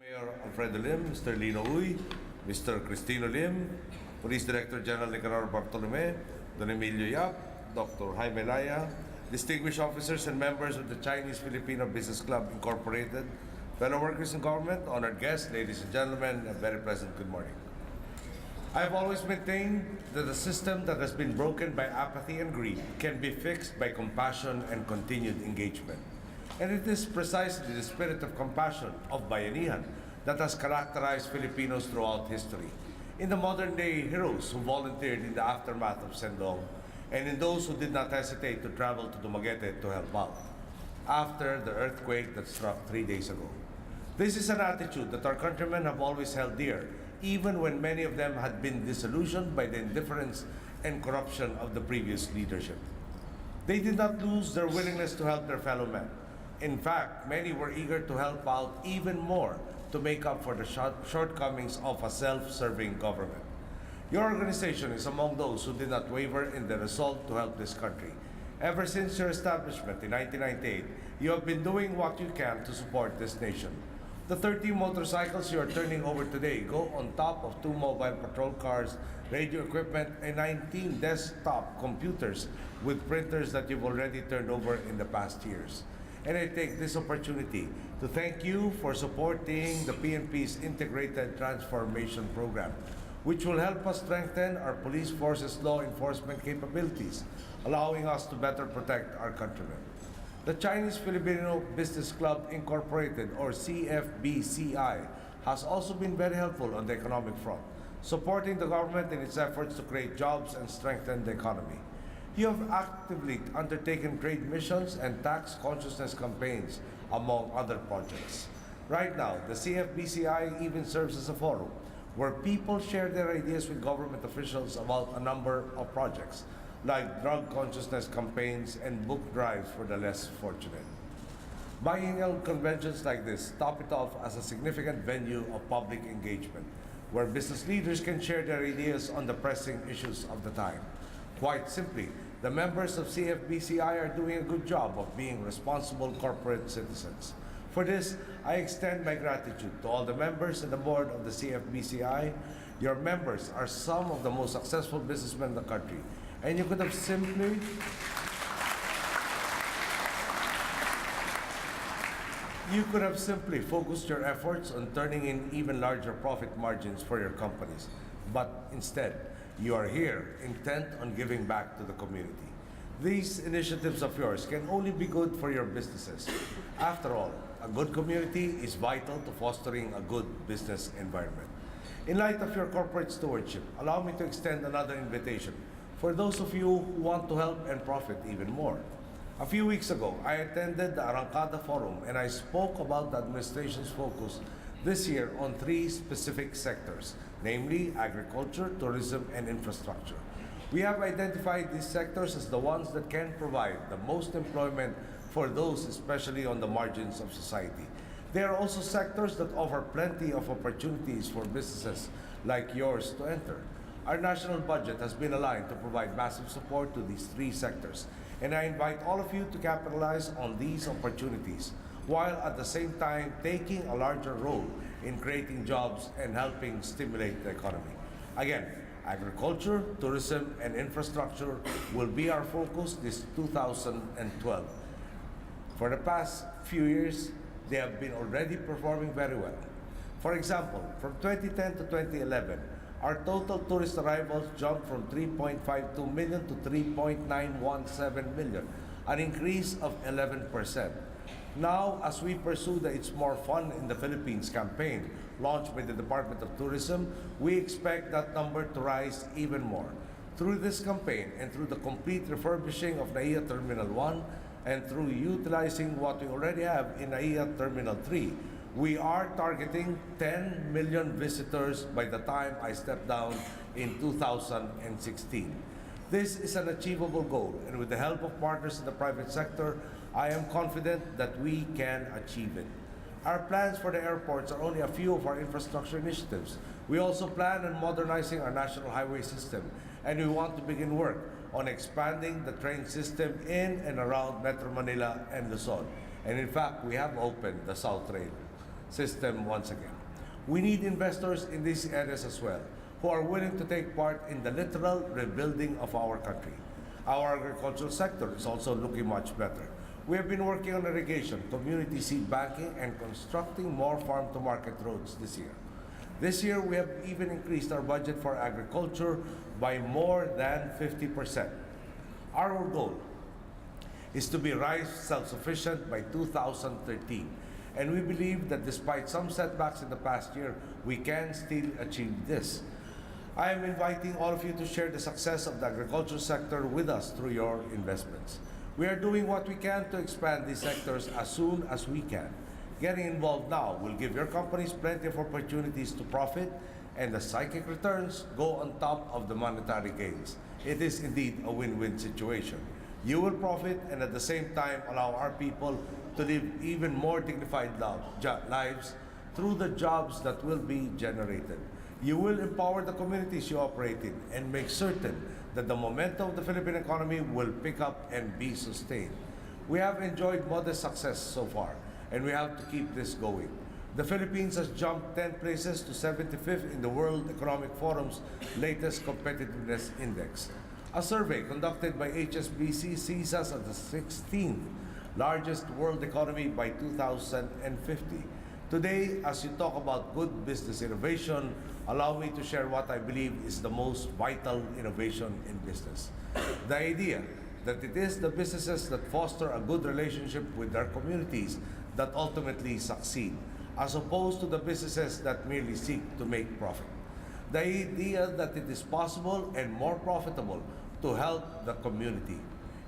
Mayor Alfredo Lim, Mr. Lino Uy, Mr. Cristino Lim, Police Director General Nicanor A Bartolome, Don Emilio Yap, Dr. Jaime Laya, distinguished officers and members of the Chinese Filipino Business Club Incorporated, fellow workers in government, honored guests, ladies and gentlemen, a very pleasant good morning. I have always maintained that a system that has been broken by apathy and greed can be fixed by compassion and continued engagement. And it is precisely the spirit of compassion, of bayanihan, that has characterized Filipinos throughout history. In the modern day heroes who volunteered in the aftermath of Sendong, and in those who did not hesitate to travel to Dumaguete to help out after the earthquake that struck 3 days ago. This is an attitude that our countrymen have always held dear, even when many of them had been disillusioned by the indifference and corruption of the previous leadership. They did not lose their willingness to help their fellow men. In fact, many were eager to help out even more to make up for the shortcomings of a self-serving government. Your organization is among those who did not waver in the resolve to help this country. Ever since your establishment in 1998, you have been doing what you can to support this nation. The 30 motorcycles you are turning over today go on top of 2 mobile patrol cars, radio equipment, and 19 desktop computers with printers that you've already turned over in the past years. And I take this opportunity to thank you for supporting the PNP's Integrated Transformation Program, which will help us strengthen our police force's law enforcement capabilities, allowing us to better protect our countrymen. The Chinese Filipino Business Club Incorporated, or CFBCI, has also been very helpful on the economic front, supporting the government in its efforts to create jobs and strengthen the economy. You have actively undertaken trade missions and tax consciousness campaigns, among other projects. Right now, the CFBCI even serves as a forum where people share their ideas with government officials about a number of projects, like drug consciousness campaigns and book drives for the less fortunate. Biennial conventions like this top it off as a significant venue of public engagement, where business leaders can share their ideas on the pressing issues of the time. Quite simply, the members of CFBCI are doing a good job of being responsible corporate citizens. For this, I extend my gratitude to all the members and the board of the CFBCI. Your members are some of the most successful businessmen in the country, and you could have simply focused your efforts on turning in even larger profit margins for your companies. But instead, you are here intent on giving back to the community. These initiatives of yours can only be good for your businesses. After all, a good community is vital to fostering a good business environment. In light of your corporate stewardship, allow me to extend another invitation for those of you who want to help and profit even more. A few weeks ago, I attended the Arrancada Forum and I spoke about the administration's focus this year on 3 specific sectors, namely agriculture, tourism, and infrastructure. We have identified these sectors as the ones that can provide the most employment for those especially on the margins of society. They are also sectors that offer plenty of opportunities for businesses like yours to enter. Our national budget has been aligned to provide massive support to these 3 sectors, and I invite all of you to capitalize on these opportunities, while at the same time taking a larger role in creating jobs and helping stimulate the economy. Again, agriculture, tourism, and infrastructure will be our focus this 2012. For the past few years, they have been already performing very well. For example, from 2010 to 2011, our total tourist arrivals jumped from 3.52 million to 3.917 million, an increase of 11%. Now, as we pursue the It's More Fun in the Philippines campaign launched by the Department of Tourism, we expect that number to rise even more. Through this campaign and through the complete refurbishing of NAIA Terminal 1 and through utilizing what we already have in NAIA Terminal 3, we are targeting 10 million visitors by the time I step down in 2016. This is an achievable goal, and with the help of partners in the private sector, I am confident that we can achieve it. Our plans for the airports are only a few of our infrastructure initiatives. We also plan on modernizing our national highway system, and we want to begin work on expanding the train system in and around Metro Manila and Luzon. And in fact, we have opened the South Rail. system once again. We need investors in these areas as well, who are willing to take part in the literal rebuilding of our country. Our agricultural sector is also looking much better. We have been working on irrigation, community seed banking, and constructing more farm-to-market roads this year. This year, we have even increased our budget for agriculture by more than 50%. Our goal is to be rice self-sufficient by 2013. And we believe that despite some setbacks in the past year, we can still achieve this. I am inviting all of you to share the success of the agriculture sector with us through your investments. We are doing what we can to expand these sectors as soon as we can. Getting involved now will give your companies plenty of opportunities to profit, and the psychic returns go on top of the monetary gains. It is indeed a win-win situation. You will profit and at the same time allow our people to live even more dignified lives through the jobs that will be generated. You will empower the communities you operate in and make certain that the momentum of the Philippine economy will pick up and be sustained. We have enjoyed modest success so far, and we have to keep this going. The Philippines has jumped 10 places to 75th in the World Economic Forum's latest competitiveness index. A survey conducted by HSBC sees us as the 16th largest world economy by 2050. Today, as you talk about good business innovation, allow me to share what I believe is the most vital innovation in business. The idea that it is the businesses that foster a good relationship with their communities that ultimately succeed, as opposed to the businesses that merely seek to make profit. The idea that it is possible and more profitable to help the community.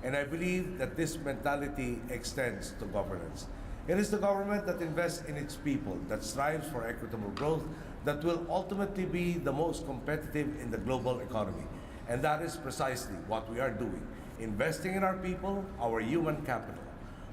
And I believe that this mentality extends to governance. It is the government that invests in its people, that strives for equitable growth, that will ultimately be the most competitive in the global economy. And that is precisely what we are doing, investing in our people, our human capital.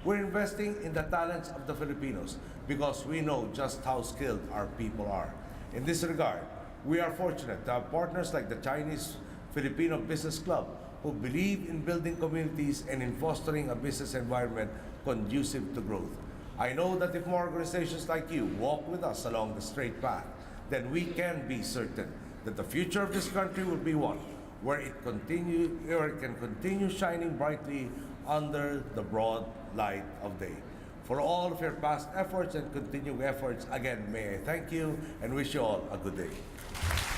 We're investing in the talents of the Filipinos because we know just how skilled our people are. In this regard, we are fortunate to have partners like the Chinese Filipino Business Club, who believe in building communities and in fostering a business environment conducive to growth. I know that if more organizations like you walk with us along the straight path, then we can be certain that the future of this country will be one where it can continue shining brightly under the broad light of day. For all of your past efforts and continuing efforts, again, may I thank you and wish you all a good day.